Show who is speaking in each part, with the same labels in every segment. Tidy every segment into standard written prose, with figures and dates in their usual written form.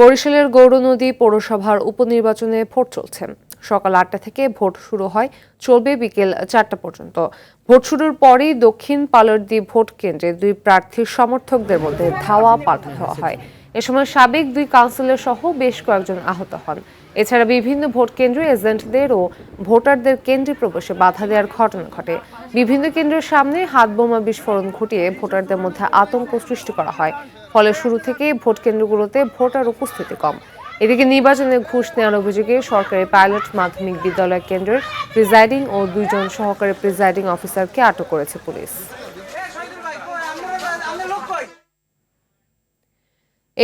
Speaker 1: বরিশালের গৌরনদী পৌরসভার উপনির্বাচনে ভোট চলছে। সকাল ৮টা থেকে ভোট শুরু হয়, চলবে বিকেল ৪টা পর্যন্ত। ভোট শুরুর পরেই দক্ষিণ পালরদি ভোট কেন্দ্রে দুই প্রার্থীর সমর্থকদের মধ্যে ধাওয়া পাল্টা হয়। এ সময় সাবেক দুই কাউন্সিলর সহ বেশ কয়েকজন আহত হন। এছাড়া বিভিন্ন ভোট কেন্দ্রে এজেন্টদের ও ভোটারদের কেন্দ্রে প্রবেশে বাধা দেওয়ার ঘটনা ঘটে। বিভিন্ন কেন্দ্রের সামনে হাতবোমা বিস্ফোরণ ঘটিয়ে ভোটারদের মধ্যে আতঙ্ক সৃষ্টি করা হয়। ফলে শুরু থেকে ভোট কেন্দ্রগুলোতে ভোটার উপস্থিতি কম। এদিকে নির্বাচনে ঘুষ নেওয়ার অভিযোগে সরকারি পাইলট মাধ্যমিক বিদ্যালয় কেন্দ্রের প্রিজাইডিং ও দুইজন সহকারী প্রিজাইডিং অফিসারকে আটক করেছে পুলিশ।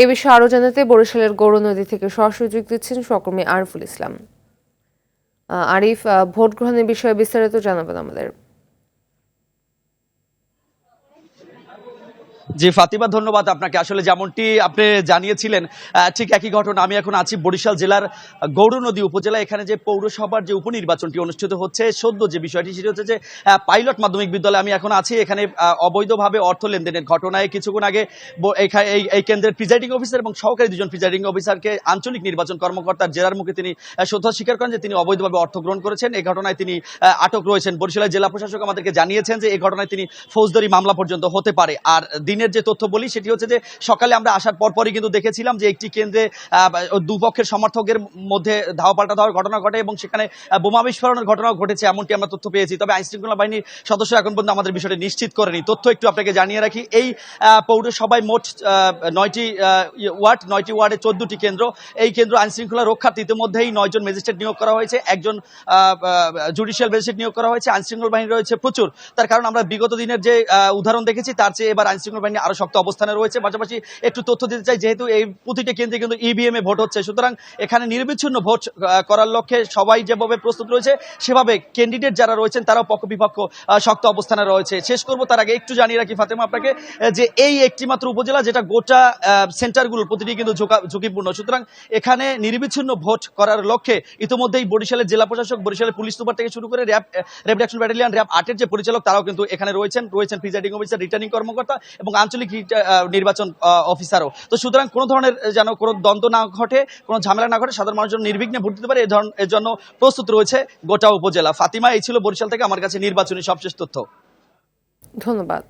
Speaker 1: এই বিষয়ে আরো জানাতে বরিশালের গৌরনদী থেকে সরাসরি যোগ দিচ্ছেন সহকর্মী আরিফুল ইসলাম। আরিফ, ভোট গ্রহণের বিষয়ে বিস্তারিত জানাবেন আমাদের।
Speaker 2: জি ফাতিমা, ধন্যবাদ আপনাকে। আসলে যেমনটি আপনি জানিয়েছিলেন ঠিক একই ঘটনা। আমি এখন আছি বরিশাল জেলার গৌরনদী উপজেলা। এখানে যে পৌরসভার যে উপনির্বাচনটি অনুষ্ঠিত হচ্ছে, সদ্য যে বিষয়টি সেটি হচ্ছে যে পাইলট মাধ্যমিক বিদ্যালয় আমি এখন আছি। এখানে অবৈধভাবে অর্থ লেনদেনের ঘটনায় কিছুক্ষণ আগে এই কেন্দ্রের প্রিজাইডিং অফিসার এবং সহকারী দুজন প্রিজাইডিং অফিসারকে আঞ্চলিক নির্বাচন কর্মকর্তার জেরার মুখে তিনি সত্য স্বীকার করেন যে তিনি অবৈধভাবে অর্থ গ্রহণ করেছেন। এই ঘটনায় তিনি আটক রয়েছেন। বরিশালের জেলা প্রশাসক আমাদেরকে জানিয়েছেন যে এই ঘটনায় তিনি ফৌজদারি মামলা পর্যন্ত হতে পারে। আর দিনের যে তথ্য বলি সেটি হচ্ছে যে সকালে আমরা আসার পরপরই কিন্তু দেখেছিলাম যে একটি কেন্দ্রে দুপক্ষের সমর্থকের মধ্যে ধাওয়া পাল্টা দেওয়ার ঘটনা ঘটে এবং সেখানে বোমা বিস্ফোরণের ঘটনাও ঘটেছে, এমনটি আমরা তথ্য পেয়েছি। তবে আইনশৃঙ্খলা বাহিনীর সদস্য এখন পর্যন্ত আমাদের বিষয়টি নিশ্চিত করেনি। তথ্য একটু আপনাকে জানিয়ে রাখি, এই পৌরসভায় মোট 9টি ওয়ার্ডে 14টি কেন্দ্র। এই কেন্দ্র আইনশৃঙ্খলা রক্ষার্থে ইতিমধ্যেই 9 জন ম্যাজিস্ট্রেট নিয়োগ করা হয়েছে, একজন জুডিশিয়াল ম্যাজিস্ট্রেট নিয়োগ করা হয়েছে। আইনশৃঙ্খলা বাহিনী রয়েছে প্রচুর। তার কারণ আমরা বিগত দিনের যে উদাহরণ দেখেছি তার চেয়ে এবার আইনশৃঙ্খলা বাহিনী আরো শক্ত অবস্থানে রয়েছে। পাশাপাশি একটু তথ্য দিতে চাই, যেহেতু এই প্রতিটি কেন্দ্রে কিন্তু ইভিএম এ ভোট হচ্ছে, সুতরাং এখানে নির্বিচ্ছিন্ন ভোট করার লক্ষ্যে সবাই যেভাবে প্রস্তুত রয়েছে সেভাবে ক্যান্ডিডেট যারা রয়েছেন তারাও পক্ষ বিপক্ষ শক্ত অবস্থানে রয়েছে। শেষ করব তার আগে একটু জানিয়ে রাখি ফাতেমা আপনাকে যে এই একটি মাত্র উপজেলা যেটা গোটা সেন্টারগুলোর প্রতিটি কিন্তু ঝুঁকিপূর্ণ। সুতরাং এখানে নির্বিচ্ছিন্ন ভোট করার লক্ষ্যে ইতিমধ্যেই বরিশালের জেলা প্রশাসক, বরিশালের পুলিশ সুপার থেকে শুরু করে র্যাব অ্যাকশন ব্যাটালিয়ন, র্যাব 8 এর যে পরিচালক তারাও কিন্তু এখানে রয়েছেন প্রিজাইডিং অফিসার, রিটার্নিং কর্মকর্তা এবং আঞ্চলিক নির্বাচন অফিসারও। তো সুতরাং কোনো ধরনের যেন কোনো দ্বন্দ্ব না ঘটে, কোনো ঝামেলা না ঘটে, সাধারণ মানুষ যেন নির্বিঘ্নে ভোট দিতে পারে এর জন্য প্রস্তুত রয়েছে গোটা উপজেলা। ফাতিমা, এই ছিল বরিশাল থেকে আমার কাছে নির্বাচনী সবশেষ তথ্য।
Speaker 1: ধন্যবাদ।